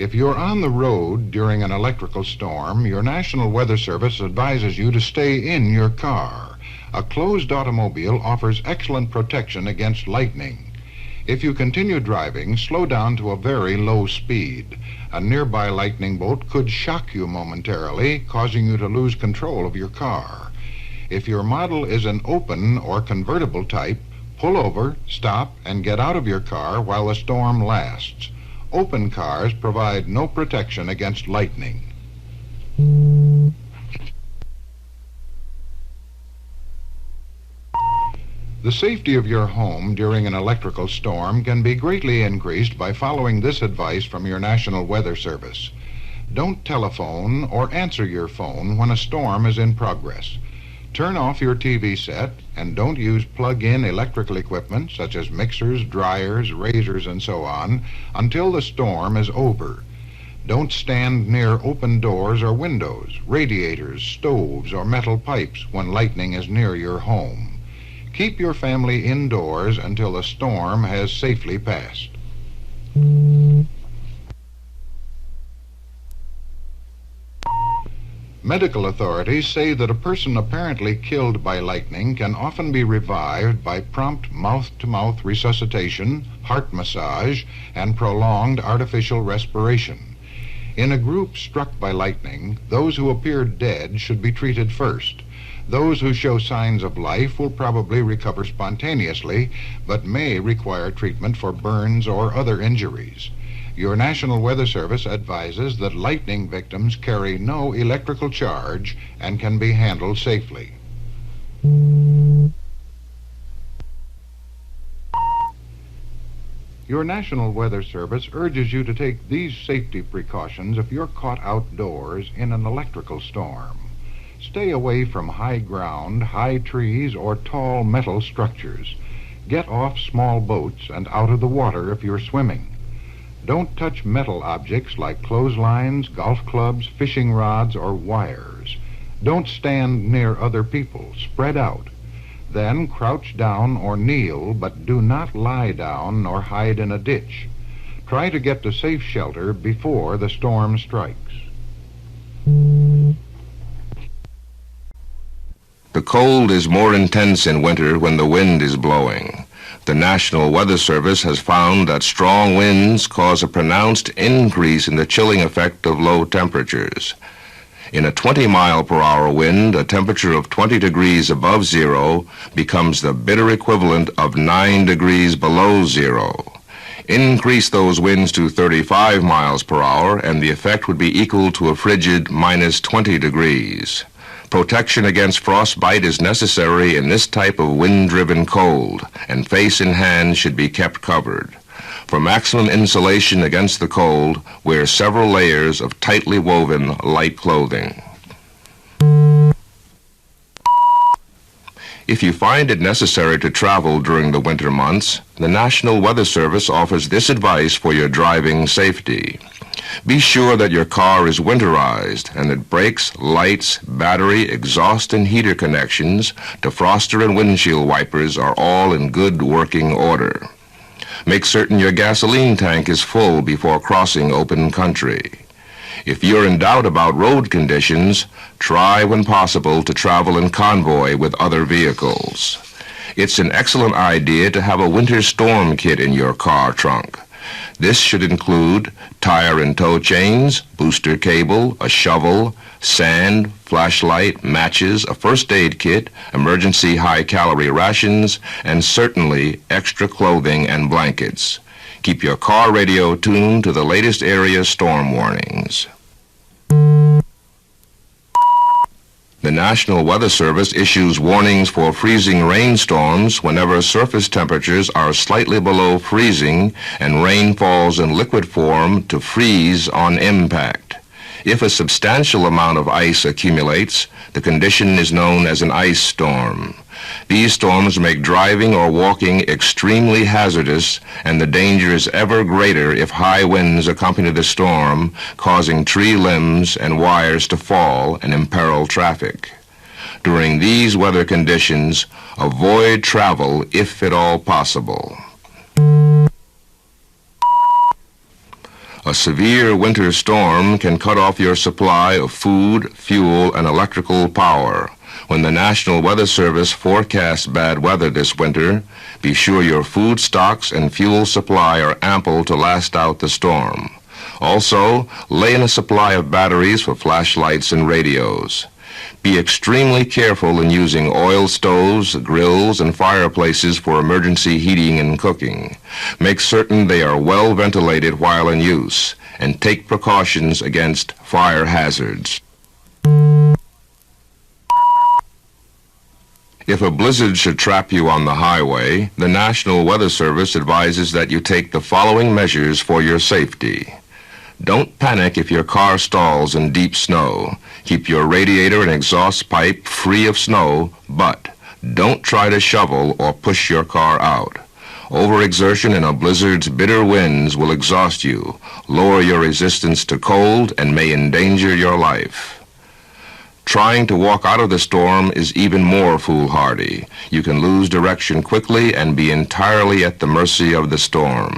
If you're on the road during an electrical storm, your National Weather Service advises you to stay in your car. A closed automobile offers excellent protection against lightning. If you continue driving, slow down to a very low speed. A nearby lightning bolt could shock you momentarily, causing you to lose control of your car. If your model is an open or convertible type, pull over, stop, and get out of your car while the storm lasts. Open cars provide no protection against lightning. The safety of your home during an electrical storm can be greatly increased by following this advice from your National Weather Service. Don't telephone or answer your phone when a storm is in progress. Turn off your TV set and don't use plug-in electrical equipment such as mixers, dryers, razors, and so on until the storm is over. Don't stand near open doors or windows, radiators, stoves, or metal pipes when lightning is near your home. Keep your family indoors until the storm has safely passed. Medical authorities say that a person apparently killed by lightning can often be revived by prompt mouth-to-mouth resuscitation, heart massage, and prolonged artificial respiration. In a group struck by lightning, those who appear dead should be treated first. Those who show signs of life will probably recover spontaneously, but may require treatment for burns or other injuries. Your National Weather Service advises that lightning victims carry no electrical charge and can be handled safely. Your National Weather Service urges you to take these safety precautions if you're caught outdoors in an electrical storm. Stay away from high ground, high trees, or tall metal structures. Get off small boats and out of the water if you're swimming. Don't touch metal objects like clotheslines, golf clubs, fishing rods, or wires. Don't stand near other people. Spread out. Then crouch down or kneel, but do not lie down or hide in a ditch. Try to get to safe shelter before the storm strikes. The cold is more intense in winter when the wind is blowing. The National Weather Service has found that strong winds cause a pronounced increase in the chilling effect of low temperatures. In a 20-mile-per-hour wind, a temperature of 20 degrees above zero becomes the bitter equivalent of 9 degrees below zero. Increase those winds to 35 miles per hour, and the effect would be equal to a frigid minus 20 degrees. Protection against frostbite is necessary in this type of wind-driven cold, and face and hands should be kept covered. For maximum insulation against the cold, wear several layers of tightly woven light clothing. If you find it necessary to travel during the winter months, the National Weather Service offers this advice for your driving safety. Be sure that your car is winterized and that brakes, lights, battery, exhaust, and heater connections, defroster, and windshield wipers are all in good working order. Make certain your gasoline tank is full before crossing open country. If you're in doubt about road conditions, try when possible to travel in convoy with other vehicles. It's an excellent idea to have a winter storm kit in your car trunk. This should include tire and tow chains, booster cable, a shovel, sand, flashlight, matches, a first aid kit, emergency high-calorie rations, and certainly extra clothing and blankets. Keep your car radio tuned to the latest area storm warnings. The National Weather Service issues warnings for freezing rainstorms whenever surface temperatures are slightly below freezing and rain falls in liquid form to freeze on impact. If a substantial amount of ice accumulates, the condition is known as an ice storm. These storms make driving or walking extremely hazardous, and the danger is ever greater if high winds accompany the storm, causing tree limbs and wires to fall and imperil traffic. During these weather conditions, avoid travel if at all possible. A severe winter storm can cut off your supply of food, fuel, and electrical power. When the National Weather Service forecasts bad weather this winter, be sure your food stocks and fuel supply are ample to last out the storm. Also, lay in a supply of batteries for flashlights and radios. Be extremely careful in using oil stoves, grills, and fireplaces for emergency heating and cooking. Make certain they are well ventilated while in use, and take precautions against fire hazards. If a blizzard should trap you on the highway, the National Weather Service advises that you take the following measures for your safety. Don't panic if your car stalls in deep snow. Keep your radiator and exhaust pipe free of snow, but don't try to shovel or push your car out. Overexertion in a blizzard's bitter winds will exhaust you, lower your resistance to cold, and may endanger your life. Trying to walk out of the storm is even more foolhardy. You can lose direction quickly and be entirely at the mercy of the storm.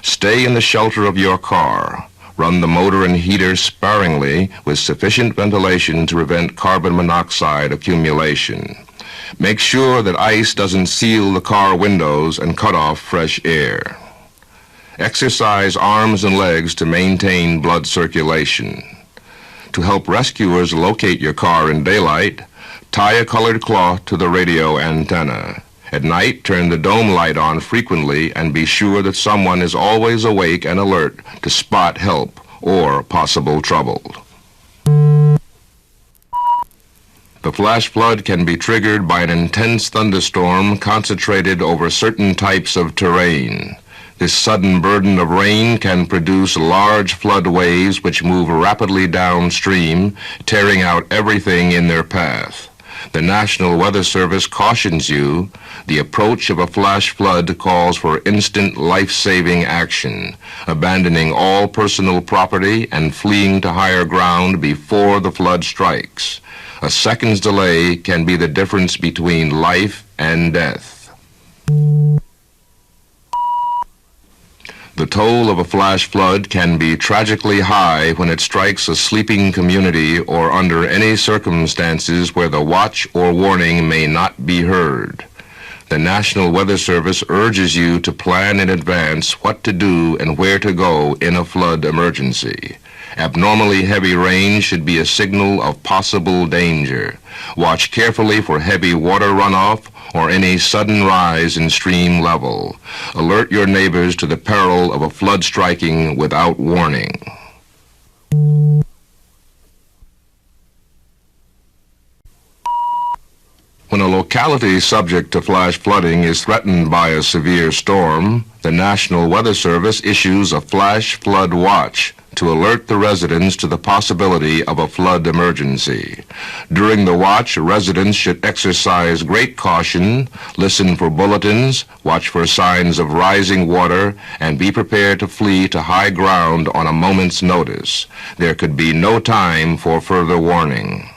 Stay in the shelter of your car. Run the motor and heater sparingly with sufficient ventilation to prevent carbon monoxide accumulation. Make sure that ice doesn't seal the car windows and cut off fresh air. Exercise arms and legs to maintain blood circulation. To help rescuers locate your car in daylight, tie a colored cloth to the radio antenna. At night, turn the dome light on frequently and be sure that someone is always awake and alert to spot help or possible trouble. The flash flood can be triggered by an intense thunderstorm concentrated over certain types of terrain. This sudden burden of rain can produce large flood waves which move rapidly downstream, tearing out everything in their path. The National Weather Service cautions you the approach of a flash flood calls for instant life-saving action, abandoning all personal property and fleeing to higher ground before the flood strikes. A second's delay can be the difference between life and death. The toll of a flash flood can be tragically high when it strikes a sleeping community or under any circumstances where the watch or warning may not be heard. The National Weather Service urges you to plan in advance what to do and where to go in a flood emergency. Abnormally heavy rain should be a signal of possible danger. Watch carefully for heavy water runoff or any sudden rise in stream level. Alert your neighbors to the peril of a flood striking without warning. When a locality subject to flash flooding is threatened by a severe storm, the National Weather Service issues a flash flood watch to alert the residents to the possibility of a flood emergency. During the watch, residents should exercise great caution, listen for bulletins, watch for signs of rising water, and be prepared to flee to high ground on a moment's notice. There could be no time for further warning.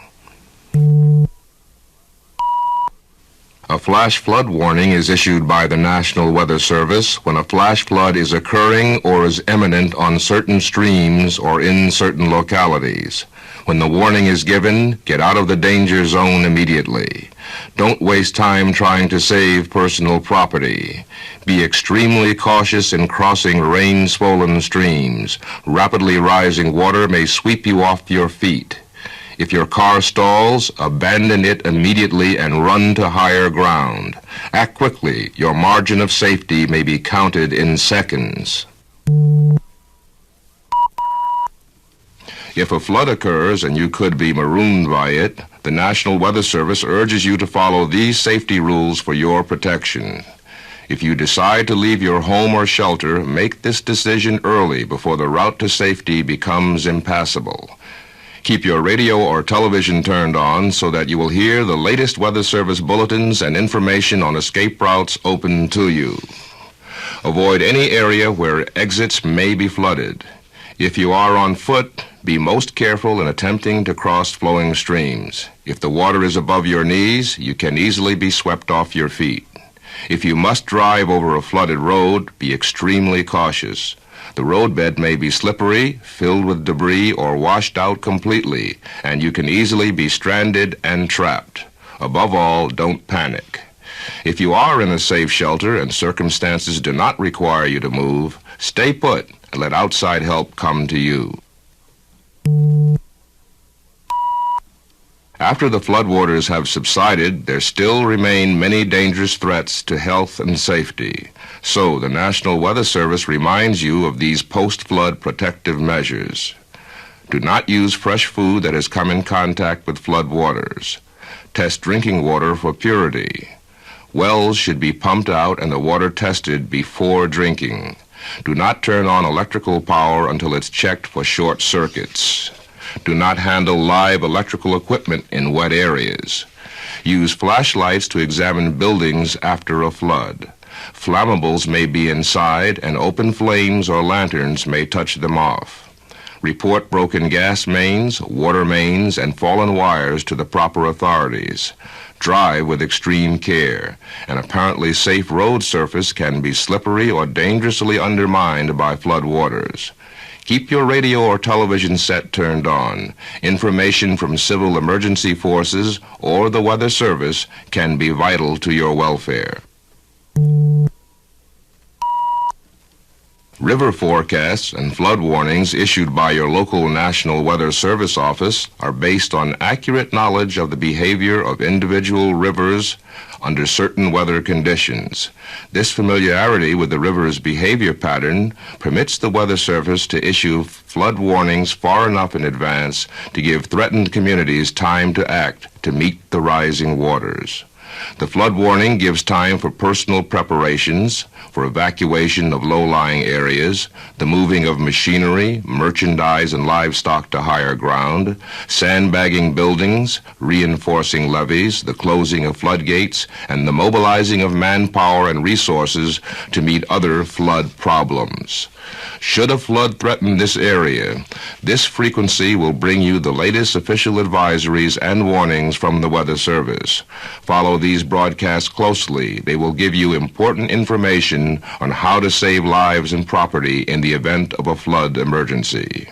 A flash flood warning is issued by the National Weather Service when a flash flood is occurring or is imminent on certain streams or in certain localities. When the warning is given, get out of the danger zone immediately. Don't waste time trying to save personal property. Be extremely cautious in crossing rain-swollen streams. Rapidly rising water may sweep you off your feet. If your car stalls, abandon it immediately and run to higher ground. Act quickly. Your margin of safety may be counted in seconds. If a flood occurs and you could be marooned by it, the National Weather Service urges you to follow these safety rules for your protection. If you decide to leave your home or shelter, make this decision early before the route to safety becomes impassable. Keep your radio or television turned on so that you will hear the latest Weather Service bulletins and information on escape routes open to you. Avoid any area where exits may be flooded. If you are on foot, be most careful in attempting to cross flowing streams. If the water is above your knees, you can easily be swept off your feet. If you must drive over a flooded road, be extremely cautious. The roadbed may be slippery, filled with debris, or washed out completely, and you can easily be stranded and trapped. Above all, don't panic. If you are in a safe shelter and circumstances do not require you to move, stay put and let outside help come to you. After the floodwaters have subsided, there still remain many dangerous threats to health and safety. So the National Weather Service reminds you of these post-flood protective measures. Do not use fresh food that has come in contact with floodwaters. Test drinking water for purity. Wells should be pumped out and the water tested before drinking. Do not turn on electrical power until it's checked for short circuits. Do not handle live electrical equipment in wet areas. Use flashlights to examine buildings after a flood. Flammables may be inside, and open flames or lanterns may touch them off. Report broken gas mains, water mains, and fallen wires to the proper authorities. Drive with extreme care. An apparently safe road surface can be slippery or dangerously undermined by flood waters. Keep your radio or television set turned on. Information from civil emergency forces or the Weather Service can be vital to your welfare. River forecasts and flood warnings issued by your local National Weather Service office are based on accurate knowledge of the behavior of individual rivers under certain weather conditions. This familiarity with the river's behavior pattern permits the Weather Service to issue flood warnings far enough in advance to give threatened communities time to act to meet the rising waters. The flood warning gives time for personal preparations, for evacuation of low-lying areas, the moving of machinery, merchandise, and livestock to higher ground, sandbagging buildings, reinforcing levees, the closing of floodgates, and the mobilizing of manpower and resources to meet other flood problems. Should a flood threaten this area, this frequency will bring you the latest official advisories and warnings from the Weather Service. Follow these broadcasts closely. They will give you important information on how to save lives and property in the event of a flood emergency.